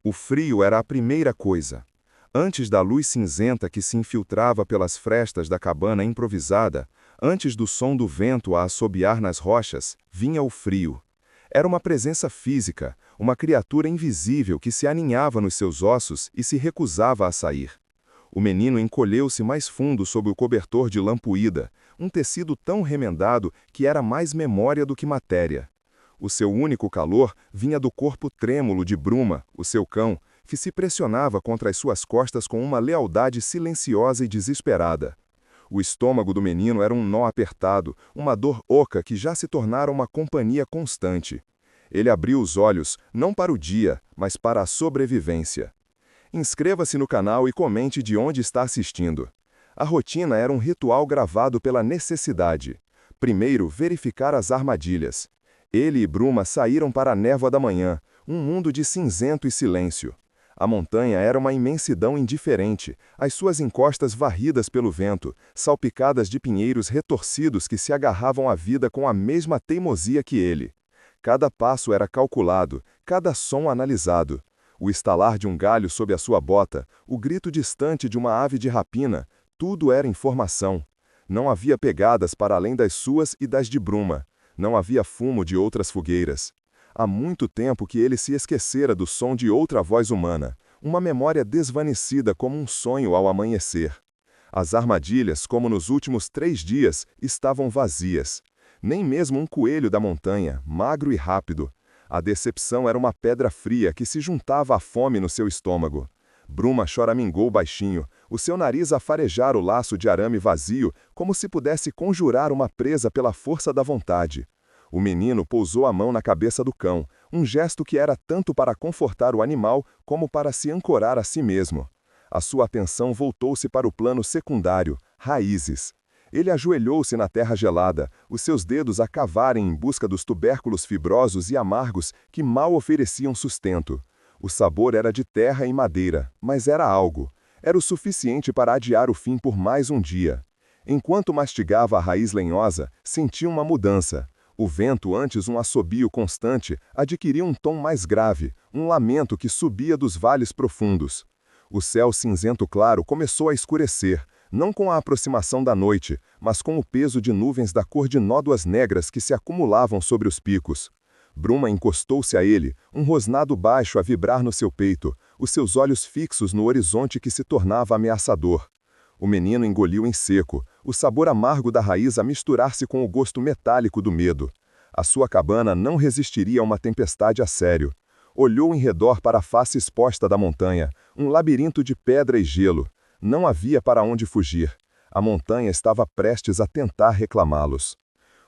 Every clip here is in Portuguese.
O frio era a primeira coisa. Antes da luz cinzenta que se infiltrava pelas frestas da cabana improvisada, antes do som do vento a assobiar nas rochas, vinha o frio. Era uma presença física, uma criatura invisível que se aninhava nos seus ossos e se recusava a sair. O menino encolheu-se mais fundo sob o cobertor de lã puída, um tecido tão remendado que era mais memória do que matéria. O seu único calor vinha do corpo trêmulo de Bruma, o seu cão, que se pressionava contra as suas costas com uma lealdade silenciosa e desesperada. O estômago do menino era um nó apertado, uma dor oca que já se tornara uma companhia constante. Ele abriu os olhos, não para o dia, mas para a sobrevivência. Inscreva-se no canal e comente de onde está assistindo. A rotina era um ritual gravado pela necessidade. Primeiro, verificar as armadilhas. Ele e Bruma saíram para a névoa da manhã, um mundo de cinzento e silêncio. A montanha era uma imensidão indiferente, as suas encostas varridas pelo vento, salpicadas de pinheiros retorcidos que se agarravam à vida com a mesma teimosia que ele. Cada passo era calculado, cada som analisado. O estalar de um galho sob a sua bota, o grito distante de uma ave de rapina, tudo era informação. Não havia pegadas para além das suas e das de Bruma. Não havia fumo de outras fogueiras. Há muito tempo que ele se esquecera do som de outra voz humana, uma memória desvanecida como um sonho ao amanhecer. As armadilhas, como nos últimos 3 dias, estavam vazias. Nem mesmo um coelho da montanha, magro e rápido. A decepção era uma pedra fria que se juntava à fome no seu estômago. Bruma choramingou baixinho, o seu nariz a farejar o laço de arame vazio, como se pudesse conjurar uma presa pela força da vontade. O menino pousou a mão na cabeça do cão, um gesto que era tanto para confortar o animal como para se ancorar a si mesmo. A sua atenção voltou-se para o plano secundário, raízes. Ele ajoelhou-se na terra gelada, os seus dedos a cavarem em busca dos tubérculos fibrosos e amargos que mal ofereciam sustento. O sabor era de terra e madeira, mas era algo. Era o suficiente para adiar o fim por mais um dia. Enquanto mastigava a raiz lenhosa, sentia uma mudança. O vento, antes um assobio constante, adquiriu um tom mais grave, um lamento que subia dos vales profundos. O céu cinzento claro começou a escurecer, não com a aproximação da noite, mas com o peso de nuvens da cor de nódoas negras que se acumulavam sobre os picos. Bruma encostou-se a ele, um rosnado baixo a vibrar no seu peito, os seus olhos fixos no horizonte que se tornava ameaçador. O menino engoliu em seco, o sabor amargo da raiz a misturar-se com o gosto metálico do medo. A sua cabana não resistiria a uma tempestade a sério. Olhou em redor para a face exposta da montanha, um labirinto de pedra e gelo. Não havia para onde fugir. A montanha estava prestes a tentar reclamá-los.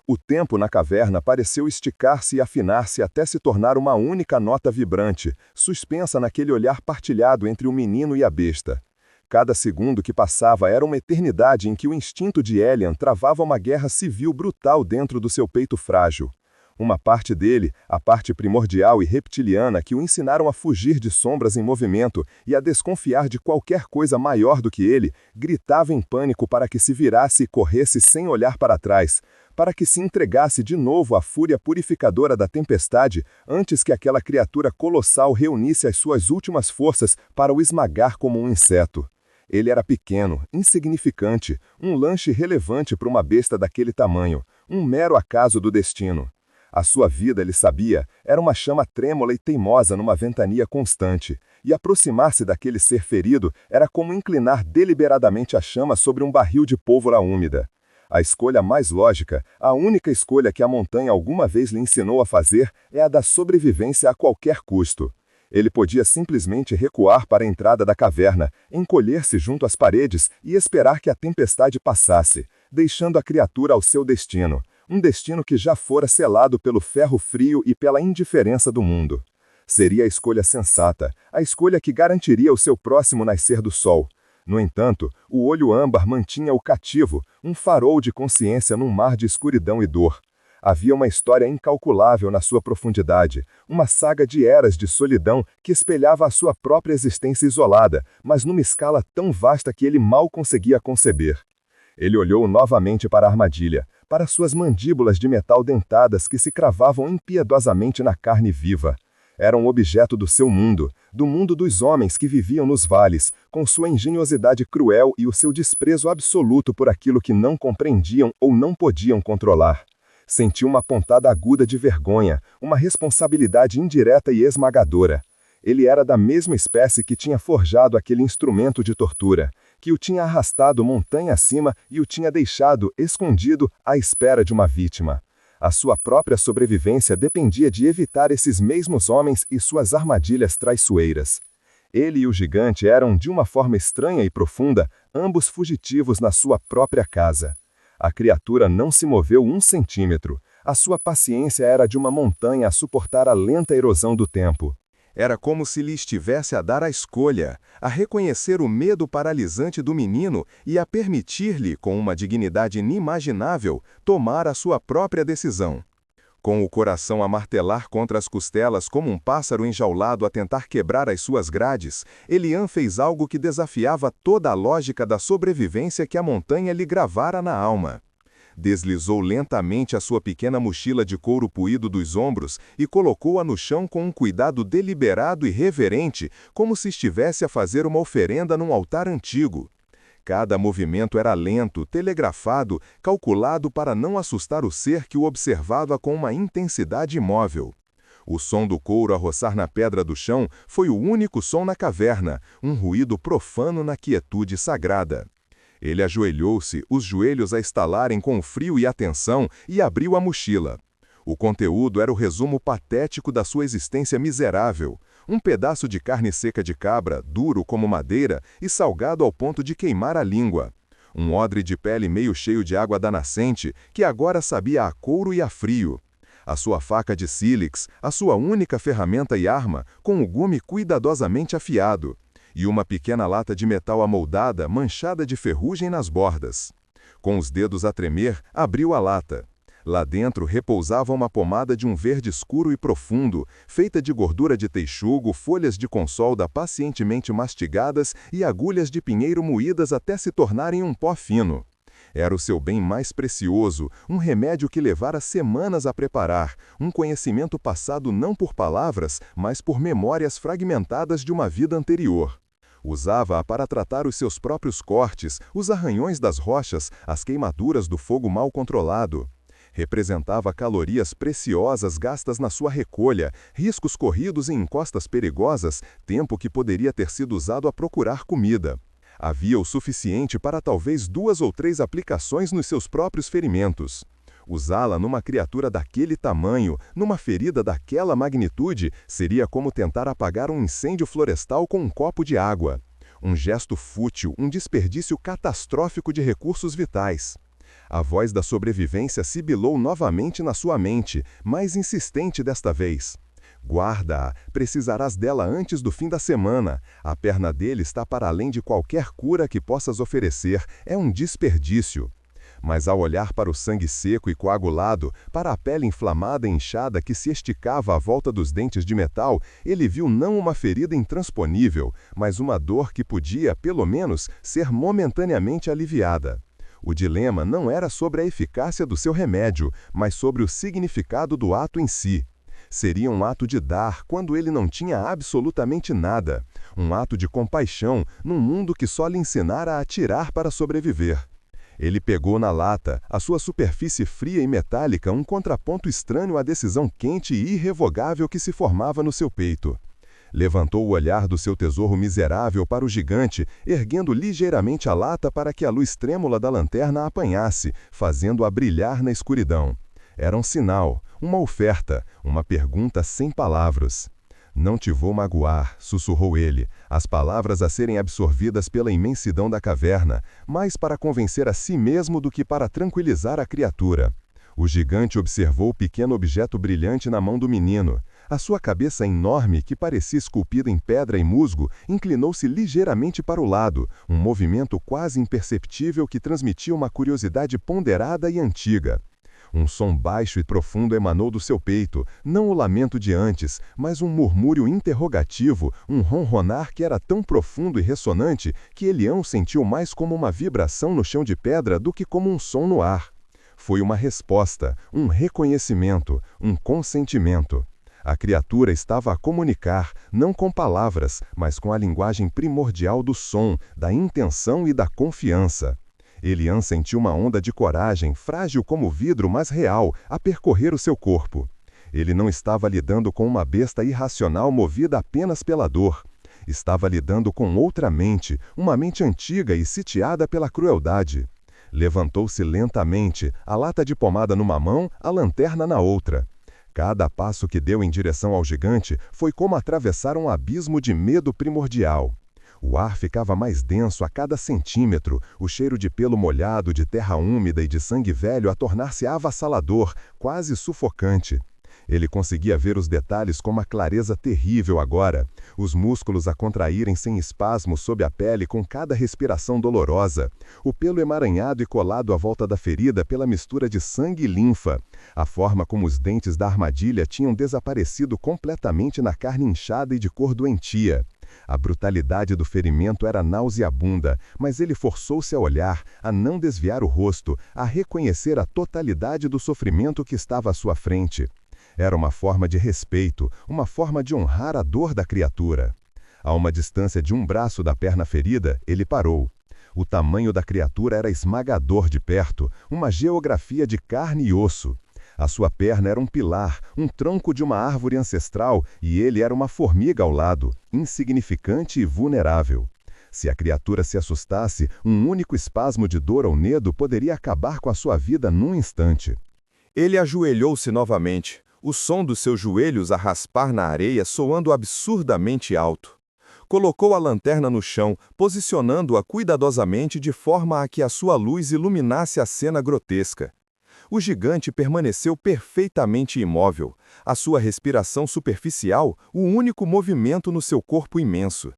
O tempo na caverna pareceu esticar-se e afinar-se até se tornar uma única nota vibrante, suspensa naquele olhar partilhado entre o menino e a besta. Cada segundo que passava era uma eternidade em que o instinto de Elian travava uma guerra civil brutal dentro do seu peito frágil. Uma parte dele, a parte primordial e reptiliana que o ensinaram a fugir de sombras em movimento e a desconfiar de qualquer coisa maior do que ele, gritava em pânico para que se virasse e corresse sem olhar para trás, para que se entregasse de novo à fúria purificadora da tempestade antes que aquela criatura colossal reunisse as suas últimas forças para o esmagar como um inseto. Ele era pequeno, insignificante, um lanche relevante para uma besta daquele tamanho, um mero acaso do destino. A sua vida, ele sabia, era uma chama trêmula e teimosa numa ventania constante, e aproximar-se daquele ser ferido era como inclinar deliberadamente a chama sobre um barril de pólvora úmida. A escolha mais lógica, a única escolha que a montanha alguma vez lhe ensinou a fazer, é a da sobrevivência a qualquer custo. Ele podia simplesmente recuar para a entrada da caverna, encolher-se junto às paredes e esperar que a tempestade passasse, deixando a criatura ao seu destino. Um destino que já fora selado pelo ferro frio e pela indiferença do mundo. Seria a escolha sensata, a escolha que garantiria o seu próximo nascer do sol. No entanto, o olho âmbar mantinha-o cativo, um farol de consciência num mar de escuridão e dor. Havia uma história incalculável na sua profundidade, uma saga de eras de solidão que espelhava a sua própria existência isolada, mas numa escala tão vasta que ele mal conseguia conceber. Ele olhou novamente para a armadilha, para suas mandíbulas de metal dentadas que se cravavam impiedosamente na carne viva. Era um objeto do seu mundo, do mundo dos homens que viviam nos vales, com sua engenhosidade cruel e o seu desprezo absoluto por aquilo que não compreendiam ou não podiam controlar. Sentiu uma pontada aguda de vergonha, uma responsabilidade indireta e esmagadora. Ele era da mesma espécie que tinha forjado aquele instrumento de tortura, que o tinha arrastado montanha acima e o tinha deixado, escondido, à espera de uma vítima. A sua própria sobrevivência dependia de evitar esses mesmos homens e suas armadilhas traiçoeiras. Ele e o gigante eram, de uma forma estranha e profunda, ambos fugitivos na sua própria casa. A criatura não se moveu 1 centímetro. A sua paciência era de uma montanha a suportar a lenta erosão do tempo. Era como se lhe estivesse a dar a escolha, a reconhecer o medo paralisante do menino e a permitir-lhe, com uma dignidade inimaginável, tomar a sua própria decisão. Com o coração a martelar contra as costelas como um pássaro enjaulado a tentar quebrar as suas grades, Elian fez algo que desafiava toda a lógica da sobrevivência que a montanha lhe gravara na alma. Deslizou lentamente a sua pequena mochila de couro puído dos ombros e colocou-a no chão com um cuidado deliberado e reverente, como se estivesse a fazer uma oferenda num altar antigo. Cada movimento era lento, telegrafado, calculado para não assustar o ser que o observava com uma intensidade imóvel. O som do couro a roçar na pedra do chão foi o único som na caverna, um ruído profano na quietude sagrada. Ele ajoelhou-se, os joelhos a estalarem com frio e atenção, e abriu a mochila. O conteúdo era o resumo patético da sua existência miserável. Um pedaço de carne seca de cabra, duro como madeira e salgado ao ponto de queimar a língua. Um odre de pele meio cheio de água da nascente, que agora sabia a couro e a frio. A sua faca de sílex, a sua única ferramenta e arma, com o gume cuidadosamente afiado. E uma pequena lata de metal amoldada, manchada de ferrugem nas bordas. Com os dedos a tremer, abriu a lata. Lá dentro repousava uma pomada de um verde escuro e profundo, feita de gordura de texugo, folhas de consolda pacientemente mastigadas e agulhas de pinheiro moídas até se tornarem um pó fino. Era o seu bem mais precioso, um remédio que levara semanas a preparar, um conhecimento passado não por palavras, mas por memórias fragmentadas de uma vida anterior. Usava-a para tratar os seus próprios cortes, os arranhões das rochas, as queimaduras do fogo mal controlado. Representava calorias preciosas gastas na sua recolha, riscos corridos em encostas perigosas, tempo que poderia ter sido usado a procurar comida. Havia o suficiente para talvez 2 ou 3 aplicações nos seus próprios ferimentos. Usá-la numa criatura daquele tamanho, numa ferida daquela magnitude, seria como tentar apagar um incêndio florestal com um copo de água. Um gesto fútil, um desperdício catastrófico de recursos vitais. A voz da sobrevivência sibilou novamente na sua mente, mais insistente desta vez. Guarda-a, precisarás dela antes do fim da semana. A perna dele está para além de qualquer cura que possas oferecer, é um desperdício. Mas ao olhar para o sangue seco e coagulado, para a pele inflamada e inchada que se esticava à volta dos dentes de metal, ele viu não uma ferida intransponível, mas uma dor que podia, pelo menos, ser momentaneamente aliviada. O dilema não era sobre a eficácia do seu remédio, mas sobre o significado do ato em si. Seria um ato de dar quando ele não tinha absolutamente nada. Um ato de compaixão num mundo que só lhe ensinara a atirar para sobreviver. Ele pegou na lata, a sua superfície fria e metálica, um contraponto estranho à decisão quente e irrevogável que se formava no seu peito. Levantou o olhar do seu tesouro miserável para o gigante, erguendo ligeiramente a lata para que a luz trêmula da lanterna a apanhasse, fazendo-a brilhar na escuridão. Era um sinal, uma oferta, uma pergunta sem palavras. Não te vou magoar, sussurrou ele, as palavras a serem absorvidas pela imensidão da caverna, mais para convencer a si mesmo do que para tranquilizar a criatura. O gigante observou o pequeno objeto brilhante na mão do menino. A sua cabeça enorme, que parecia esculpida em pedra e musgo, inclinou-se ligeiramente para o lado, um movimento quase imperceptível que transmitia uma curiosidade ponderada e antiga. Um som baixo e profundo emanou do seu peito, não o lamento de antes, mas um murmúrio interrogativo, um ronronar que era tão profundo e ressonante que Elian o sentiu mais como uma vibração no chão de pedra do que como um som no ar. Foi uma resposta, um reconhecimento, um consentimento. A criatura estava a comunicar, não com palavras, mas com a linguagem primordial do som, da intenção e da confiança. Elian sentiu uma onda de coragem, frágil como vidro, mas real, a percorrer o seu corpo. Ele não estava lidando com uma besta irracional movida apenas pela dor. Estava lidando com outra mente, uma mente antiga e sitiada pela crueldade. Levantou-se lentamente, a lata de pomada numa mão, a lanterna na outra. Cada passo que deu em direção ao gigante foi como atravessar um abismo de medo primordial. O ar ficava mais denso a cada centímetro, o cheiro de pelo molhado, de terra úmida e de sangue velho a tornar-se avassalador, quase sufocante. Ele conseguia ver os detalhes com uma clareza terrível agora, os músculos a contraírem sem espasmos sob a pele com cada respiração dolorosa, o pelo emaranhado e colado à volta da ferida pela mistura de sangue e linfa, a forma como os dentes da armadilha tinham desaparecido completamente na carne inchada e de cor doentia. A brutalidade do ferimento era nauseabunda, mas ele forçou-se a olhar, a não desviar o rosto, a reconhecer a totalidade do sofrimento que estava à sua frente. Era uma forma de respeito, uma forma de honrar a dor da criatura. A uma distância de um braço da perna ferida, ele parou. O tamanho da criatura era esmagador de perto, uma geografia de carne e osso. A sua perna era um pilar, um tronco de uma árvore ancestral, e ele era uma formiga ao lado, insignificante e vulnerável. Se a criatura se assustasse, um único espasmo de dor ou medo poderia acabar com a sua vida num instante. Ele ajoelhou-se novamente, o som dos seus joelhos a raspar na areia soando absurdamente alto. Colocou a lanterna no chão, posicionando-a cuidadosamente de forma a que a sua luz iluminasse a cena grotesca. O gigante permaneceu perfeitamente imóvel, a sua respiração superficial, o único movimento no seu corpo imenso.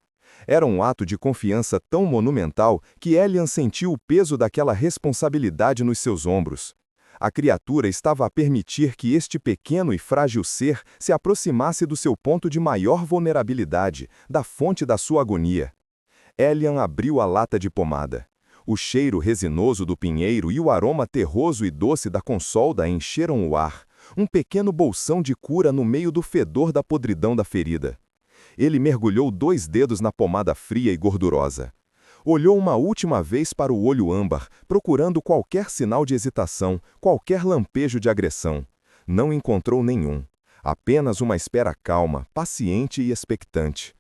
Era um ato de confiança tão monumental que Elian sentiu o peso daquela responsabilidade nos seus ombros. A criatura estava a permitir que este pequeno e frágil ser se aproximasse do seu ponto de maior vulnerabilidade, da fonte da sua agonia. Elian abriu a lata de pomada. O cheiro resinoso do pinheiro e o aroma terroso e doce da consolda encheram o ar, um pequeno bolsão de cura no meio do fedor da podridão da ferida. Ele mergulhou 2 dedos na pomada fria e gordurosa. Olhou uma última vez para o olho âmbar, procurando qualquer sinal de hesitação, qualquer lampejo de agressão. Não encontrou nenhum. Apenas uma espera calma, paciente e expectante.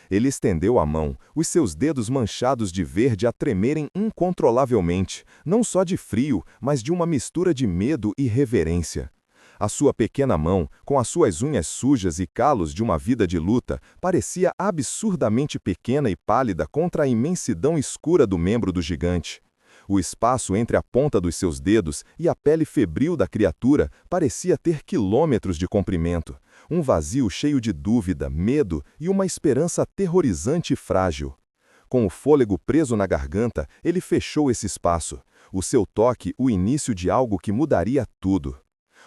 Ele estendeu a mão, os seus dedos manchados de verde a tremerem incontrolavelmente, não só de frio, mas de uma mistura de medo e reverência. A sua pequena mão, com as suas unhas sujas e calos de uma vida de luta, parecia absurdamente pequena e pálida contra a imensidão escura do membro do gigante. O espaço entre a ponta dos seus dedos e a pele febril da criatura parecia ter quilômetros de comprimento, um vazio cheio de dúvida, medo e uma esperança aterrorizante e frágil. Com o fôlego preso na garganta, ele fechou esse espaço, o seu toque o início de algo que mudaria tudo.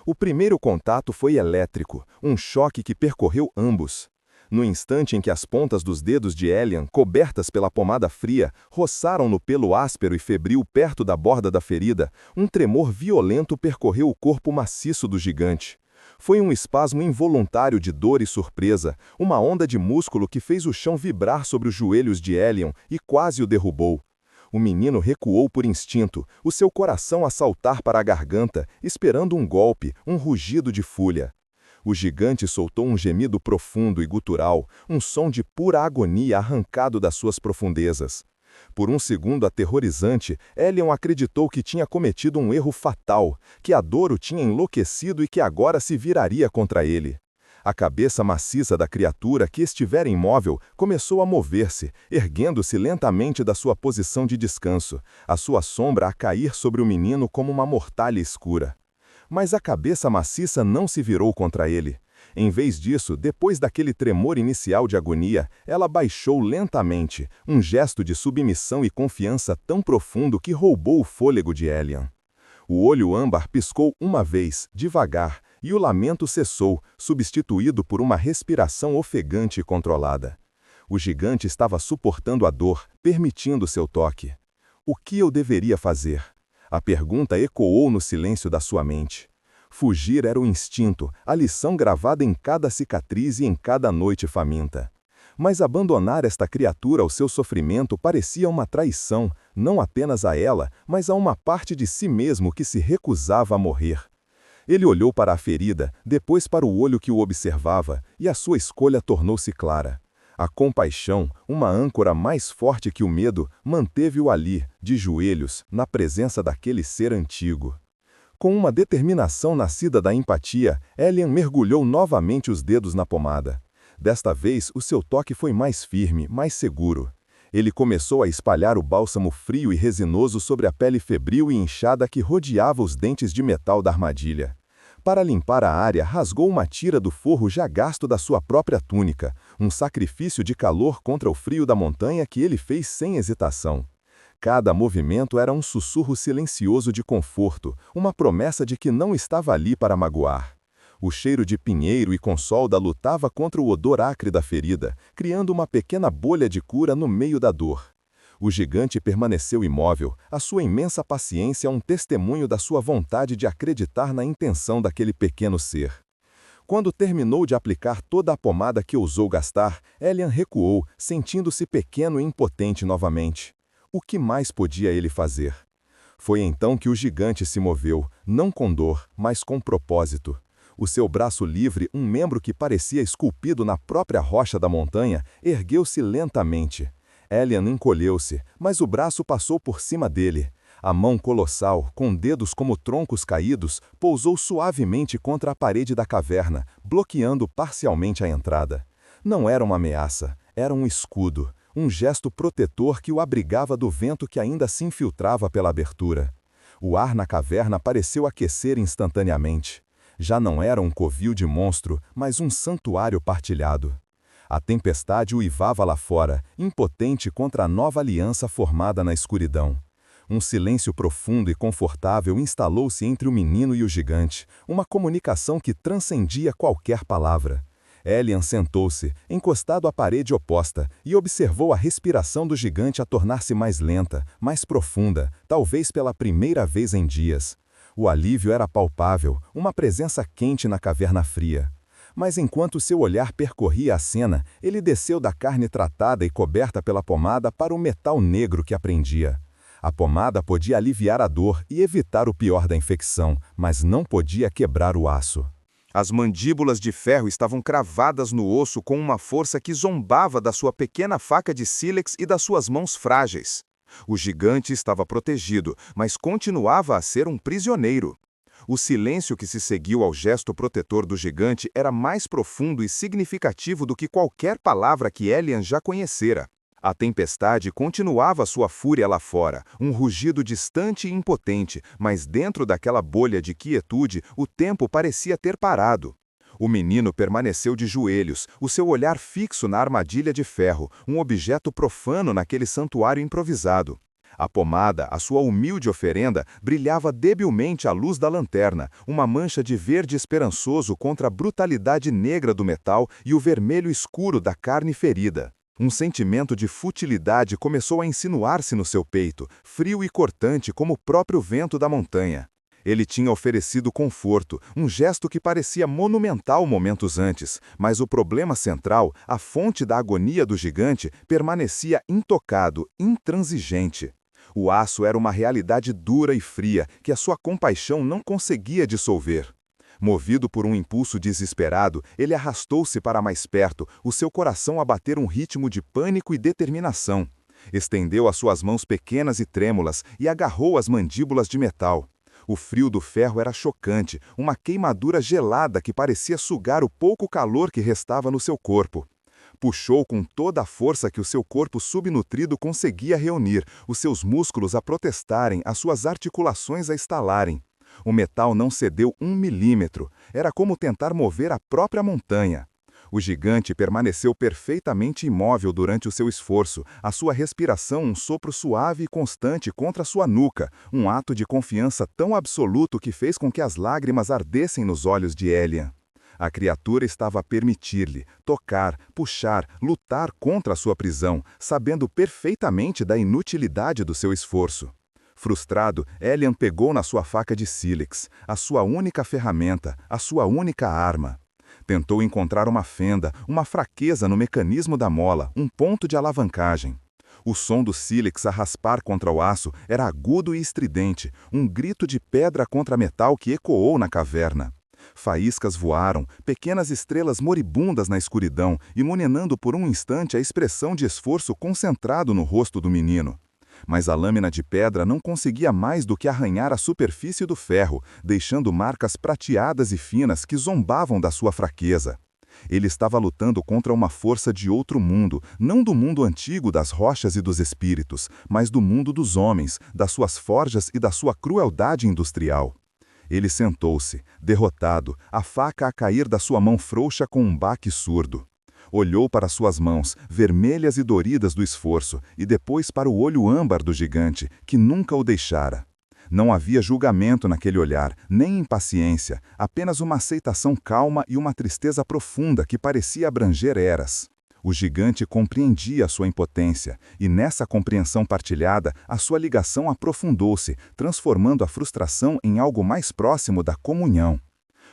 O primeiro contato foi elétrico, um choque que percorreu ambos. No instante em que as pontas dos dedos de Elian, cobertas pela pomada fria, roçaram no pelo áspero e febril perto da borda da ferida, um tremor violento percorreu o corpo maciço do gigante. Foi um espasmo involuntário de dor e surpresa, uma onda de músculo que fez o chão vibrar sobre os joelhos de Elian e quase o derrubou. O menino recuou por instinto, o seu coração a saltar para a garganta, esperando um golpe, um rugido de fúria. O gigante soltou um gemido profundo e gutural, um som de pura agonia arrancado das suas profundezas. Por um segundo aterrorizante, Elian acreditou que tinha cometido um erro fatal, que a dor o tinha enlouquecido e que agora se viraria contra ele. A cabeça maciça da criatura, que estivera imóvel, começou a mover-se, erguendo-se lentamente da sua posição de descanso, a sua sombra a cair sobre o menino como uma mortalha escura. Mas a cabeça maciça não se virou contra ele. Em vez disso, depois daquele tremor inicial de agonia, ela baixou lentamente, um gesto de submissão e confiança tão profundo que roubou o fôlego de Elian. O olho âmbar piscou uma vez, devagar, e o lamento cessou, substituído por uma respiração ofegante e controlada. O gigante estava suportando a dor, permitindo seu toque. O que eu deveria fazer? A pergunta ecoou no silêncio da sua mente. Fugir era o instinto, a lição gravada em cada cicatriz e em cada noite faminta. Mas abandonar esta criatura ao seu sofrimento parecia uma traição, não apenas a ela, mas a uma parte de si mesmo que se recusava a morrer. Ele olhou para a ferida, depois para o olho que o observava, e a sua escolha tornou-se clara. A compaixão, uma âncora mais forte que o medo, manteve-o ali, de joelhos, na presença daquele ser antigo. Com uma determinação nascida da empatia, Elian mergulhou novamente os dedos na pomada. Desta vez, o seu toque foi mais firme, mais seguro. Ele começou a espalhar o bálsamo frio e resinoso sobre a pele febril e inchada que rodeava os dentes de metal da armadilha. Para limpar a área, rasgou uma tira do forro já gasto da sua própria túnica, um sacrifício de calor contra o frio da montanha que ele fez sem hesitação. Cada movimento era um sussurro silencioso de conforto, uma promessa de que não estava ali para magoar. O cheiro de pinheiro e consolda lutava contra o odor acre da ferida, criando uma pequena bolha de cura no meio da dor. O gigante permaneceu imóvel, a sua imensa paciência um testemunho da sua vontade de acreditar na intenção daquele pequeno ser. Quando terminou de aplicar toda a pomada que ousou gastar, Elian recuou, sentindo-se pequeno e impotente novamente. O que mais podia ele fazer? Foi então que o gigante se moveu, não com dor, mas com propósito. O seu braço livre, um membro que parecia esculpido na própria rocha da montanha, ergueu-se lentamente. Elian encolheu-se, mas o braço passou por cima dele. A mão colossal, com dedos como troncos caídos, pousou suavemente contra a parede da caverna, bloqueando parcialmente a entrada. Não era uma ameaça, era um escudo, um gesto protetor que o abrigava do vento que ainda se infiltrava pela abertura. O ar na caverna pareceu aquecer instantaneamente. Já não era um covil de monstro, mas um santuário partilhado. A tempestade uivava lá fora, impotente contra a nova aliança formada na escuridão. Um silêncio profundo e confortável instalou-se entre o menino e o gigante, uma comunicação que transcendia qualquer palavra. Elian sentou-se, encostado à parede oposta, e observou a respiração do gigante a tornar-se mais lenta, mais profunda, talvez pela primeira vez em dias. O alívio era palpável, uma presença quente na caverna fria. Mas enquanto seu olhar percorria a cena, ele desceu da carne tratada e coberta pela pomada para o metal negro que a prendia. A pomada podia aliviar a dor e evitar o pior da infecção, mas não podia quebrar o aço. As mandíbulas de ferro estavam cravadas no osso com uma força que zombava da sua pequena faca de sílex e das suas mãos frágeis. O gigante estava protegido, mas continuava a ser um prisioneiro. O silêncio que se seguiu ao gesto protetor do gigante era mais profundo e significativo do que qualquer palavra que Elian já conhecera. A tempestade continuava sua fúria lá fora, um rugido distante e impotente, mas dentro daquela bolha de quietude, o tempo parecia ter parado. O menino permaneceu de joelhos, o seu olhar fixo na armadilha de ferro, um objeto profano naquele santuário improvisado. A pomada, a sua humilde oferenda, brilhava debilmente à luz da lanterna, uma mancha de verde esperançoso contra a brutalidade negra do metal e o vermelho escuro da carne ferida. Um sentimento de futilidade começou a insinuar-se no seu peito, frio e cortante como o próprio vento da montanha. Ele tinha oferecido conforto, um gesto que parecia monumental momentos antes, mas o problema central, a fonte da agonia do gigante, permanecia intocado, intransigente. O aço era uma realidade dura e fria que a sua compaixão não conseguia dissolver. Movido por um impulso desesperado, ele arrastou-se para mais perto, o seu coração a bater um ritmo de pânico e determinação. Estendeu as suas mãos pequenas e trêmulas e agarrou as mandíbulas de metal. O frio do ferro era chocante, uma queimadura gelada que parecia sugar o pouco calor que restava no seu corpo. Puxou com toda a força que o seu corpo subnutrido conseguia reunir, os seus músculos a protestarem, as suas articulações a estalarem. O metal não cedeu 1 milímetro, era como tentar mover a própria montanha. O gigante permaneceu perfeitamente imóvel durante o seu esforço, a sua respiração um sopro suave e constante contra sua nuca, um ato de confiança tão absoluto que fez com que as lágrimas ardessem nos olhos de Elian. A criatura estava a permitir-lhe tocar, puxar, lutar contra a sua prisão, sabendo perfeitamente da inutilidade do seu esforço. Frustrado, Elian pegou na sua faca de sílex, a sua única ferramenta, a sua única arma. Tentou encontrar uma fenda, uma fraqueza no mecanismo da mola, um ponto de alavancagem. O som do sílex a raspar contra o aço era agudo e estridente, um grito de pedra contra metal que ecoou na caverna. Faíscas voaram, pequenas estrelas moribundas na escuridão, iluminando por um instante a expressão de esforço concentrado no rosto do menino. Mas a lâmina de pedra não conseguia mais do que arranhar a superfície do ferro, deixando marcas prateadas e finas que zombavam da sua fraqueza. Ele estava lutando contra uma força de outro mundo, não do mundo antigo das rochas e dos espíritos, mas do mundo dos homens, das suas forjas e da sua crueldade industrial. Ele sentou-se, derrotado, a faca a cair da sua mão frouxa com um baque surdo. Olhou para suas mãos, vermelhas e doridas do esforço, e depois para o olho âmbar do gigante, que nunca o deixara. Não havia julgamento naquele olhar, nem impaciência, apenas uma aceitação calma e uma tristeza profunda que parecia abranger eras. O gigante compreendia a sua impotência, e nessa compreensão partilhada, a sua ligação aprofundou-se, transformando a frustração em algo mais próximo da comunhão.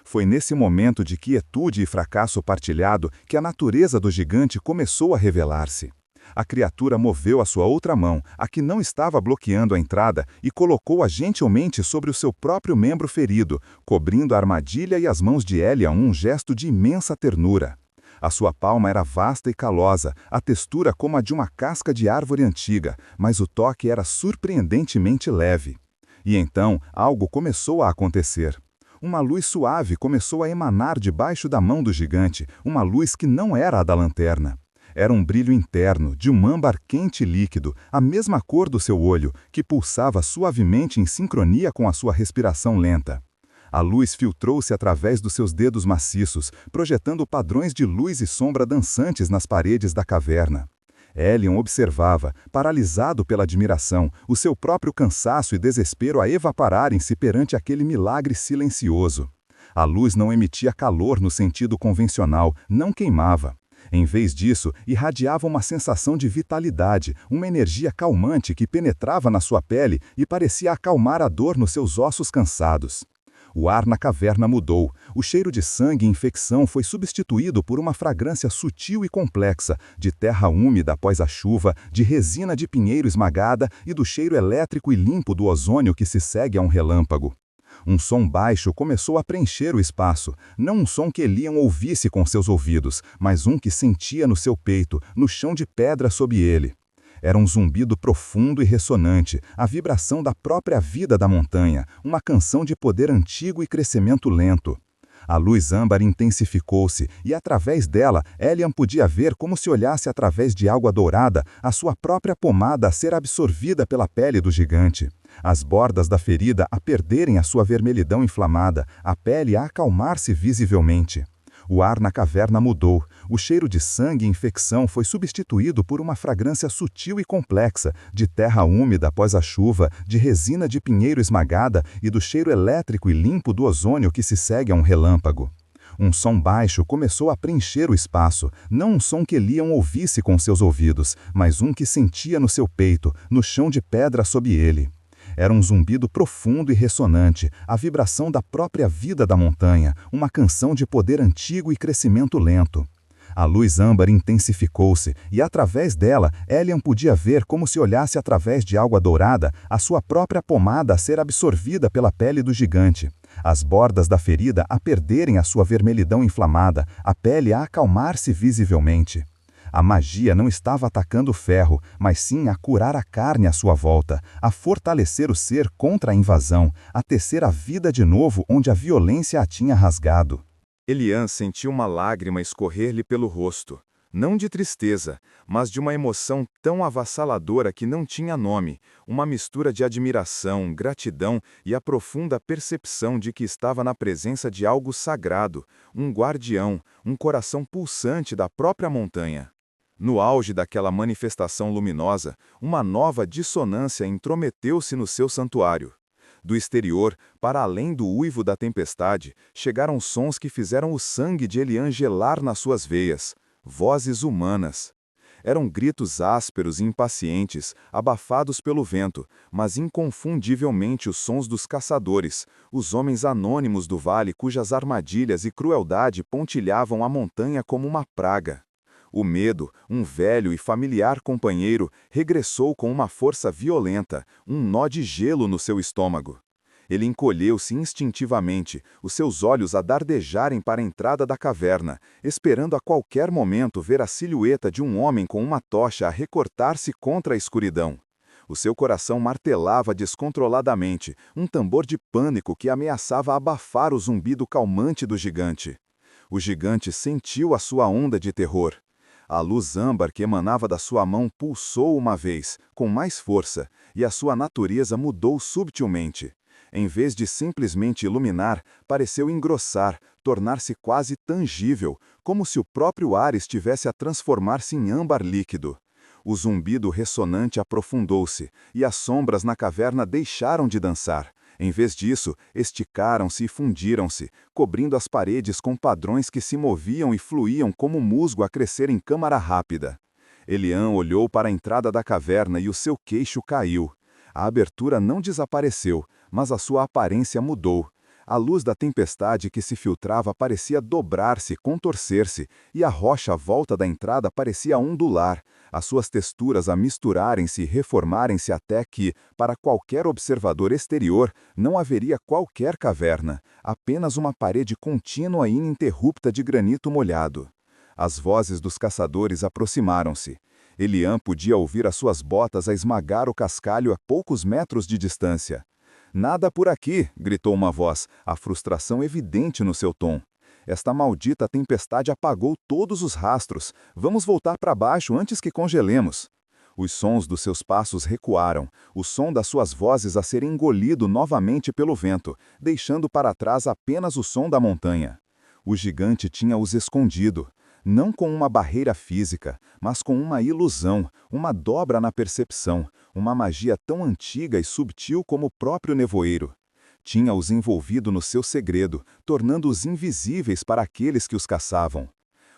Foi nesse momento de quietude e fracasso partilhado que a natureza do gigante começou a revelar-se. A criatura moveu a sua outra mão, a que não estava bloqueando a entrada, e colocou-a gentilmente sobre o seu próprio membro ferido, cobrindo a armadilha e as mãos de Elian um gesto de imensa ternura. A sua palma era vasta e calosa, a textura como a de uma casca de árvore antiga, mas o toque era surpreendentemente leve. E então, algo começou a acontecer. Uma luz suave começou a emanar debaixo da mão do gigante, uma luz que não era a da lanterna. Era um brilho interno, de um âmbar quente e líquido, a mesma cor do seu olho, que pulsava suavemente em sincronia com a sua respiração lenta. A luz filtrou-se através dos seus dedos maciços, projetando padrões de luz e sombra dançantes nas paredes da caverna. Elian observava, paralisado pela admiração, o seu próprio cansaço e desespero a evaporarem-se perante aquele milagre silencioso. A luz não emitia calor no sentido convencional, não queimava. Em vez disso, irradiava uma sensação de vitalidade, uma energia calmante que penetrava na sua pele e parecia acalmar a dor nos seus ossos cansados. O ar na caverna mudou. O cheiro de sangue e infecção foi substituído por uma fragrância sutil e complexa, de terra úmida após a chuva, de resina de pinheiro esmagada e do cheiro elétrico e limpo do ozônio que se segue a um relâmpago. Um som baixo começou a preencher o espaço, não um som que Elian ouvisse com seus ouvidos, mas um que sentia no seu peito, no chão de pedra sob ele. Era um zumbido profundo e ressonante, a vibração da própria vida da montanha, uma canção de poder antigo e crescimento lento. A luz âmbar intensificou-se, e através dela, Elian podia ver como se olhasse através de água dourada, a sua própria pomada a ser absorvida pela pele do gigante. As bordas da ferida a perderem a sua vermelhidão inflamada, a pele a acalmar-se visivelmente. O ar na caverna mudou. O cheiro de sangue e infecção foi substituído por uma fragrância sutil e complexa, de terra úmida após a chuva, de resina de pinheiro esmagada e do cheiro elétrico e limpo do ozônio que se segue a um relâmpago. Um som baixo começou a preencher o espaço, não um som que Elian ouvisse com seus ouvidos, mas um que sentia no seu peito, no chão de pedra sob ele. Era um zumbido profundo e ressonante, a vibração da própria vida da montanha, uma canção de poder antigo e crescimento lento. A luz âmbar intensificou-se, e através dela, Elian podia ver como se olhasse através de água dourada, a sua própria pomada a ser absorvida pela pele do gigante. As bordas da ferida a perderem a sua vermelhidão inflamada, a pele a acalmar-se visivelmente. A magia não estava atacando o ferro, mas sim a curar a carne à sua volta, a fortalecer o ser contra a invasão, a tecer a vida de novo onde a violência a tinha rasgado. Elian sentiu uma lágrima escorrer-lhe pelo rosto, não de tristeza, mas de uma emoção tão avassaladora que não tinha nome, uma mistura de admiração, gratidão e a profunda percepção de que estava na presença de algo sagrado, um guardião, um coração pulsante da própria montanha. No auge daquela manifestação luminosa, uma nova dissonância intrometeu-se no seu santuário. Do exterior, para além do uivo da tempestade, chegaram sons que fizeram o sangue de Elian gelar nas suas veias, vozes humanas. Eram gritos ásperos e impacientes, abafados pelo vento, mas inconfundivelmente os sons dos caçadores, os homens anônimos do vale cujas armadilhas e crueldade pontilhavam a montanha como uma praga. O medo, um velho e familiar companheiro, regressou com uma força violenta, um nó de gelo no seu estômago. Ele encolheu-se instintivamente, os seus olhos a dardejarem para a entrada da caverna, esperando a qualquer momento ver a silhueta de um homem com uma tocha a recortar-se contra a escuridão. O seu coração martelava descontroladamente, um tambor de pânico que ameaçava abafar o zumbido calmante do gigante. O gigante sentiu a sua onda de terror. A luz âmbar que emanava da sua mão pulsou uma vez, com mais força, e a sua natureza mudou subtilmente. Em vez de simplesmente iluminar, pareceu engrossar, tornar-se quase tangível, como se o próprio ar estivesse a transformar-se em âmbar líquido. O zumbido ressonante aprofundou-se, e as sombras na caverna deixaram de dançar. Em vez disso, esticaram-se e fundiram-se, cobrindo as paredes com padrões que se moviam e fluíam como musgo a crescer em câmara rápida. Elian olhou para a entrada da caverna e o seu queixo caiu. A abertura não desapareceu, mas a sua aparência mudou. A luz da tempestade que se filtrava parecia dobrar-se, contorcer-se, e a rocha à volta da entrada parecia ondular, as suas texturas a misturarem-se e reformarem-se até que, para qualquer observador exterior, não haveria qualquer caverna, apenas uma parede contínua e ininterrupta de granito molhado. As vozes dos caçadores aproximaram-se. Elian podia ouvir as suas botas a esmagar o cascalho a poucos metros de distância. "Nada por aqui!" gritou uma voz, a frustração evidente no seu tom. "Esta maldita tempestade apagou todos os rastros. Vamos voltar para baixo antes que congelemos." Os sons dos seus passos recuaram, o som das suas vozes a ser engolido novamente pelo vento, deixando para trás apenas o som da montanha. O gigante tinha-os escondido. Não com uma barreira física, mas com uma ilusão, uma dobra na percepção, uma magia tão antiga e subtil como o próprio nevoeiro. Tinha-os envolvido no seu segredo, tornando-os invisíveis para aqueles que os caçavam.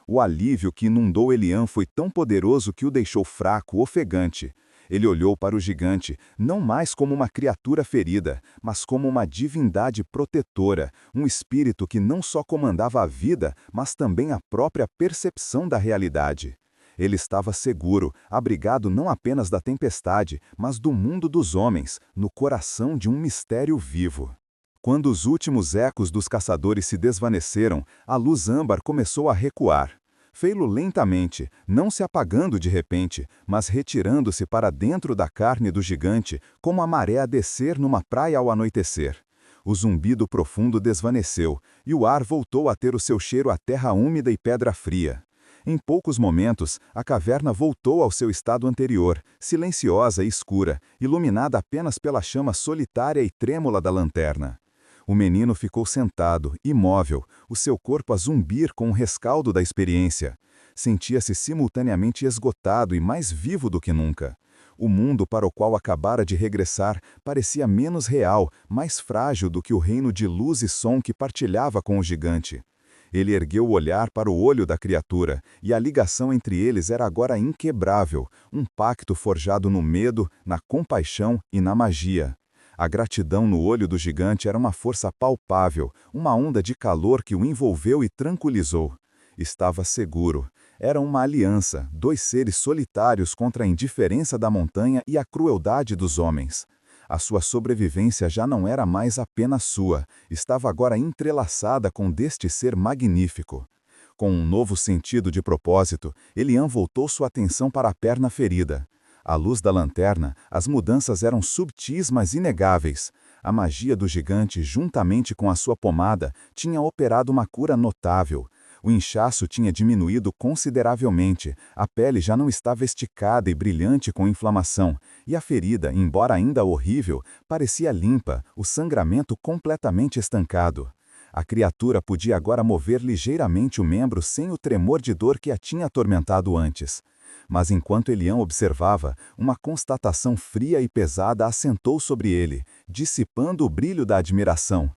O alívio que inundou Elian foi tão poderoso que o deixou fraco, ofegante. Ele olhou para o gigante, não mais como uma criatura ferida, mas como uma divindade protetora, um espírito que não só comandava a vida, mas também a própria percepção da realidade. Ele estava seguro, abrigado não apenas da tempestade, mas do mundo dos homens, no coração de um mistério vivo. Quando os últimos ecos dos caçadores se desvaneceram, a luz âmbar começou a recuar. Fê-lo lentamente, não se apagando de repente, mas retirando-se para dentro da carne do gigante, como a maré a descer numa praia ao anoitecer. O zumbido profundo desvaneceu, e o ar voltou a ter o seu cheiro a terra úmida e pedra fria. Em poucos momentos, a caverna voltou ao seu estado anterior, silenciosa e escura, iluminada apenas pela chama solitária e trêmula da lanterna. O menino ficou sentado, imóvel, o seu corpo a zumbir com o rescaldo da experiência. Sentia-se simultaneamente esgotado e mais vivo do que nunca. O mundo para o qual acabara de regressar parecia menos real, mais frágil do que o reino de luz e som que partilhava com o gigante. Ele ergueu o olhar para o olho da criatura, e a ligação entre eles era agora inquebrável, um pacto forjado no medo, na compaixão e na magia. A gratidão no olho do gigante era uma força palpável, uma onda de calor que o envolveu e tranquilizou. Estava seguro. Era uma aliança, dois seres solitários contra a indiferença da montanha e a crueldade dos homens. A sua sobrevivência já não era mais apenas sua, estava agora entrelaçada com deste ser magnífico. Com um novo sentido de propósito, Elian voltou sua atenção para a perna ferida. À luz da lanterna, as mudanças eram subtis, mas inegáveis. A magia do gigante, juntamente com a sua pomada, tinha operado uma cura notável. O inchaço tinha diminuído consideravelmente, a pele já não estava esticada e brilhante com inflamação, e a ferida, embora ainda horrível, parecia limpa, o sangramento completamente estancado. A criatura podia agora mover ligeiramente o membro sem o tremor de dor que a tinha atormentado antes. Mas enquanto Elian observava, uma constatação fria e pesada assentou sobre ele, dissipando o brilho da admiração.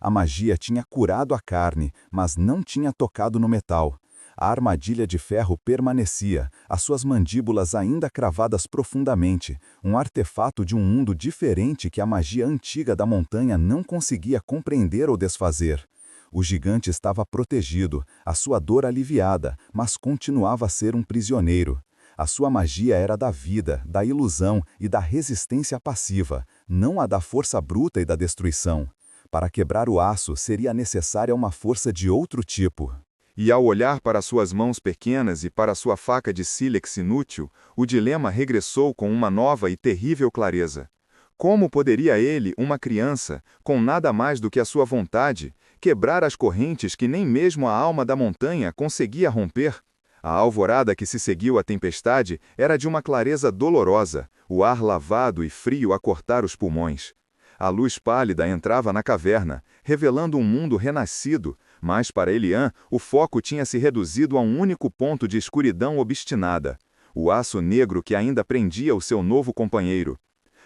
A magia tinha curado a carne, mas não tinha tocado no metal. A armadilha de ferro permanecia, as suas mandíbulas ainda cravadas profundamente, um artefato de um mundo diferente que a magia antiga da montanha não conseguia compreender ou desfazer. O gigante estava protegido, a sua dor aliviada, mas continuava a ser um prisioneiro. A sua magia era da vida, da ilusão e da resistência passiva, não a da força bruta e da destruição. Para quebrar o aço, seria necessária uma força de outro tipo. E ao olhar para suas mãos pequenas e para sua faca de sílex inútil, o dilema regressou com uma nova e terrível clareza. Como poderia ele, uma criança, com nada mais do que a sua vontade, quebrar as correntes que nem mesmo a alma da montanha conseguia romper? A alvorada que se seguiu à tempestade era de uma clareza dolorosa, o ar lavado e frio a cortar os pulmões. A luz pálida entrava na caverna, revelando um mundo renascido, mas para Elian o foco tinha se reduzido a um único ponto de escuridão obstinada, o aço negro que ainda prendia o seu novo companheiro.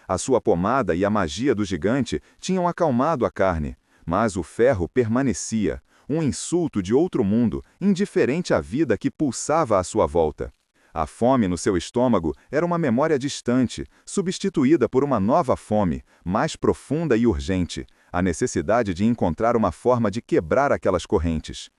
A sua pomada e a magia do gigante tinham acalmado a carne, mas o ferro permanecia, um insulto de outro mundo, indiferente à vida que pulsava à sua volta. A fome no seu estômago era uma memória distante, substituída por uma nova fome, mais profunda e urgente, a necessidade de encontrar uma forma de quebrar aquelas correntes.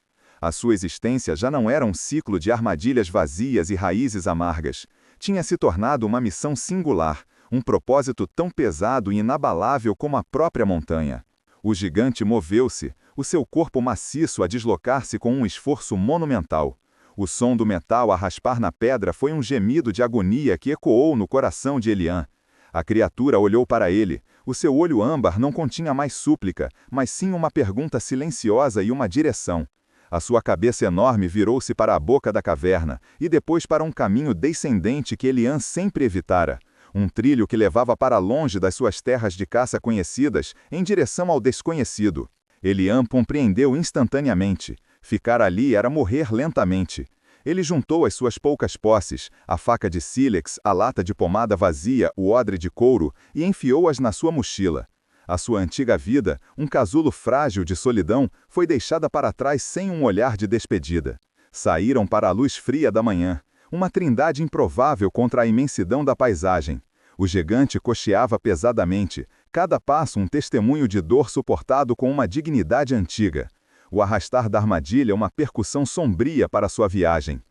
A sua existência já não era um ciclo de armadilhas vazias e raízes amargas. Tinha se tornado uma missão singular, um propósito tão pesado e inabalável como a própria montanha. O gigante moveu-se, o seu corpo maciço a deslocar-se com um esforço monumental. O som do metal a raspar na pedra foi um gemido de agonia que ecoou no coração de Elian. A criatura olhou para ele. O seu olho âmbar não continha mais súplica, mas sim uma pergunta silenciosa e uma direção. A sua cabeça enorme virou-se para a boca da caverna, e depois para um caminho descendente que Elian sempre evitara. Um trilho que levava para longe das suas terras de caça conhecidas, em direção ao desconhecido. Elian compreendeu instantaneamente. Ficar ali era morrer lentamente. Ele juntou as suas poucas posses, a faca de sílex, a lata de pomada vazia, o odre de couro, e enfiou-as na sua mochila. A sua antiga vida, um casulo frágil de solidão, foi deixada para trás sem um olhar de despedida. Saíram para a luz fria da manhã, uma trindade improvável contra a imensidão da paisagem. O gigante cocheava pesadamente, cada passo um testemunho de dor suportado com uma dignidade antiga. O arrastar da armadilha uma percussão sombria para sua viagem.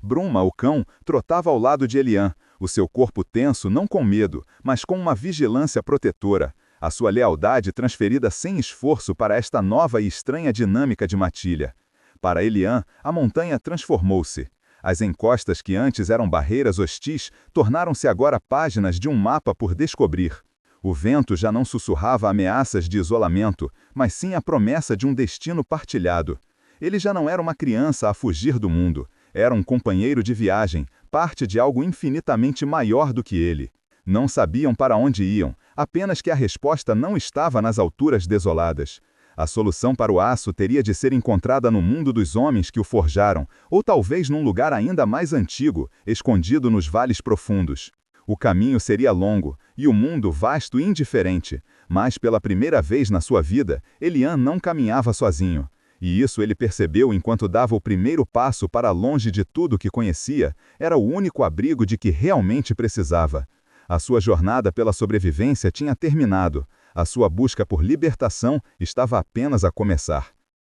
Bruma, o cão, trotava ao lado de Elian, o seu corpo tenso não com medo, mas com uma vigilância protetora, a sua lealdade transferida sem esforço para esta nova e estranha dinâmica de matilha. Para Elian, a montanha transformou-se. As encostas que antes eram barreiras hostis tornaram-se agora páginas de um mapa por descobrir. O vento já não sussurrava ameaças de isolamento, mas sim a promessa de um destino partilhado. Ele já não era uma criança a fugir do mundo. Era um companheiro de viagem, parte de algo infinitamente maior do que ele. Não sabiam para onde iam, apenas que a resposta não estava nas alturas desoladas. A solução para o aço teria de ser encontrada no mundo dos homens que o forjaram, ou talvez num lugar ainda mais antigo, escondido nos vales profundos. O caminho seria longo, e o mundo vasto e indiferente, mas pela primeira vez na sua vida, Elian não caminhava sozinho. E isso ele percebeu enquanto dava o primeiro passo para longe de tudo que conhecia, era o único abrigo de que realmente precisava. A sua jornada pela sobrevivência tinha terminado, a sua busca por libertação estava apenas a começar.